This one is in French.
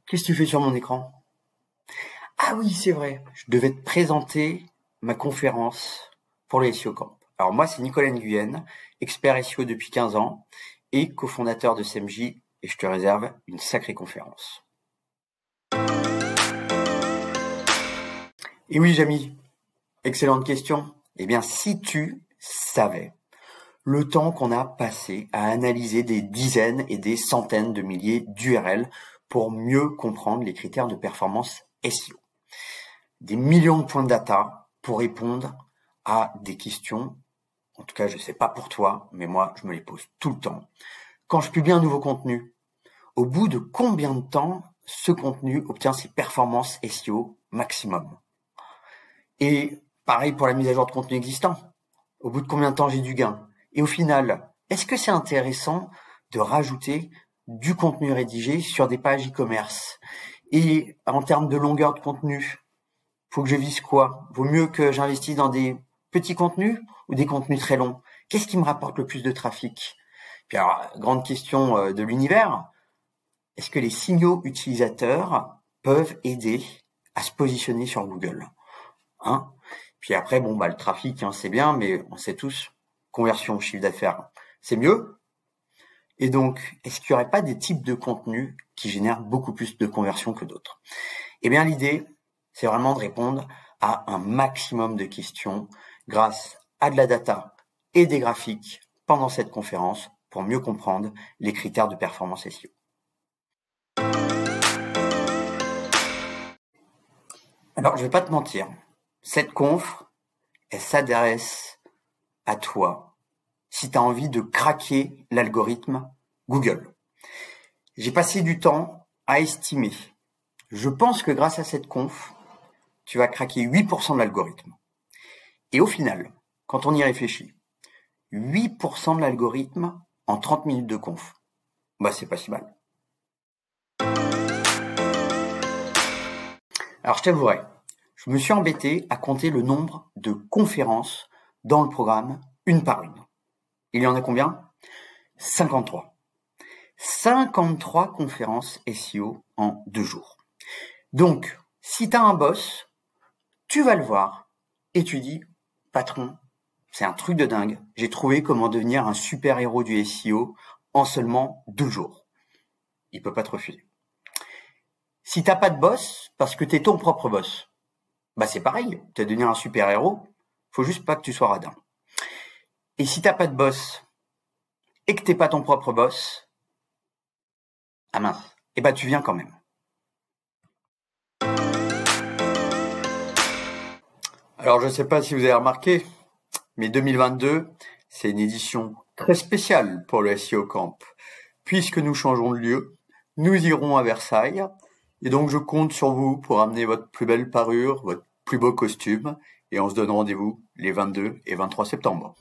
Qu'est-ce que tu fais sur mon écran? Ah oui, c'est vrai, je devais te présenter ma conférence pour le SEO Camp. Alors moi, c'est Nicolas Nguyen, expert SEO depuis 15 ans et cofondateur de SEMJ, et je te réserve une sacrée conférence. Et oui, Jamy, excellente question. Eh bien, si tu savais le temps qu'on a passé à analyser des dizaines et des centaines de milliers d'URL pour mieux comprendre les critères de performance SEO. Des millions de points de data pour répondre à des questions. En tout cas, je ne sais pas pour toi, mais moi, je me les pose tout le temps. Quand je publie un nouveau contenu, au bout de combien de temps ce contenu obtient ses performances SEO maximum? Et pareil pour la mise à jour de contenu existant. Au bout de combien de temps j'ai du gain? Et au final, est-ce que c'est intéressant de rajouter du contenu rédigé sur des pages e-commerce? Et en termes de longueur de contenu, faut que je vise quoi? Vaut mieux que j'investisse dans des petits contenus ou des contenus très longs? Qu'est-ce qui me rapporte le plus de trafic? Puis alors, grande question de l'univers, est-ce que les signaux utilisateurs peuvent aider à se positionner sur Google? Puis après, le trafic, c'est bien, mais on sait tous, conversion, chiffre d'affaires, c'est mieux. Et donc, est-ce qu'il n'y aurait pas des types de contenus qui génèrent beaucoup plus de conversion que d'autres? Eh bien, l'idée, c'est vraiment de répondre à un maximum de questions grâce à de la data et des graphiques pendant cette conférence pour mieux comprendre les critères de performance SEO. Alors, je vais pas te mentir, cette conf, elle s'adresse à toi si tu as envie de craquer l'algorithme Google. J'ai passé du temps à estimer. Je pense que grâce à cette conf, tu vas craquer 8% de l'algorithme. Et au final, quand on y réfléchit, 8% de l'algorithme en 30 minutes de conf, c'est pas si mal. Alors je t'avouerai, je me suis embêté à compter le nombre de conférences dans le programme une par une. Il y en a combien? 53. 53 conférences SEO en 2 jours. Donc, si tu as un boss, tu vas le voir et tu dis, patron, c'est un truc de dingue, j'ai trouvé comment devenir un super héros du SEO en seulement 2 jours. Il peut pas te refuser. Si t'as pas de boss, parce que t'es ton propre boss, c'est pareil, tu vas devenir un super héros, faut juste pas que tu sois radin. Et si t'as pas de boss, et que t'es pas ton propre boss, ah mince, tu viens quand même. Alors je sais pas si vous avez remarqué, mais 2022, c'est une édition très spéciale pour le SEO Camp. Puisque nous changeons de lieu, nous irons à Versailles, et donc je compte sur vous pour amener votre plus belle parure, votre plus beau costume, et on se donne rendez-vous les 22 et 23 septembre.